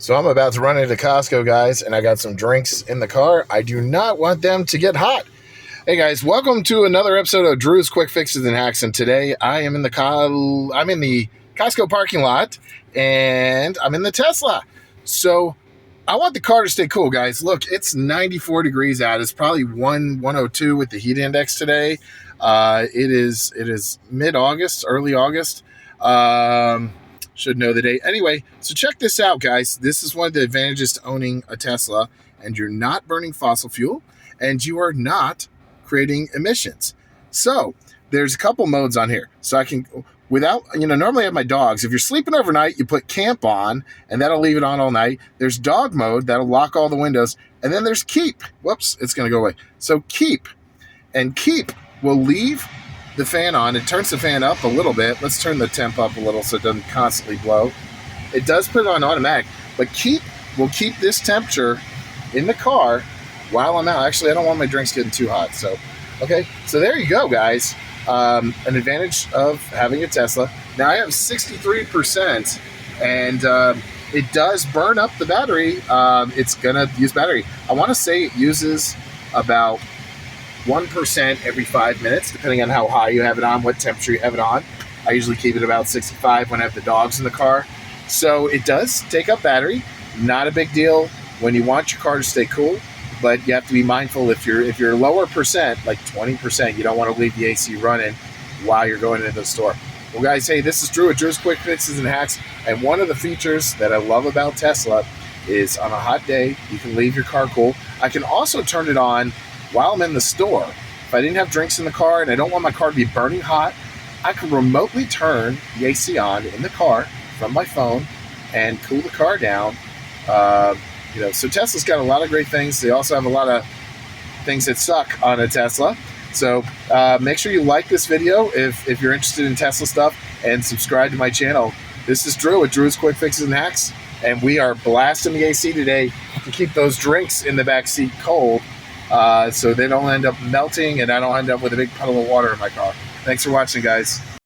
So I'm about to run into Costco, guys, and I got some drinks in the car. I do not want them to get hot. Hey guys, welcome to another episode of Drew's Quick Fixes and Hacks. And today I'm in the Costco parking lot, and I'm in the Tesla. So I want the car to stay cool, guys. Look, it's 94 degrees out. It's probably 102 with the heat index today. It is mid-August, early August. Should know the date. Anyway, so check this out, guys. This is one of the advantages to owning a Tesla, and you're not burning fossil fuel, and you are not creating emissions. So there's a couple modes on here. So I can, normally I have my dogs. If you're sleeping overnight, you put camp on, and that'll leave it on all night. There's dog mode, that'll lock all the windows. And then there's keep. Whoops, it's going to go away. So keep. And keep will leave the fan on. It turns the fan up a little bit. Let's turn the temp up a little so it doesn't constantly blow. It does put it on automatic, but keep will keep this temperature in the car while I'm out. Actually, I don't want my drinks getting too hot. So there you go, guys. An advantage of having a Tesla. Now I have 63%, and it does burn up the battery. It's gonna use battery. I want to say it uses about 1% every 5 minutes, depending on how high you have it on, what temperature you have it on. I usually keep it about 65 when I have the dogs in the car. So it does take up battery. Not a big deal when you want your car to stay cool, but you have to be mindful if you're lower percent, like 20%, you don't want to leave the AC running while you're going into the store. Well, guys, hey, this is Drew at Drew's Quick Fixes and Hacks, and one of the features that I love about Tesla is on a hot day, you can leave your car cool. I can also turn it on while I'm in the store. If I didn't have drinks in the car and I don't want my car to be burning hot, I can remotely turn the AC on in the car from my phone and cool the car down. So Tesla's got a lot of great things. They also have a lot of things that suck on a Tesla. So make sure you like this video if you're interested in Tesla stuff, and subscribe to my channel. This is Drew at Drew's Quick Fixes and Hacks, and we are blasting the AC today to keep those drinks in the back seat cold. So they don't end up melting and I don't end up with a big puddle of water in my car. Thanks for watching, guys.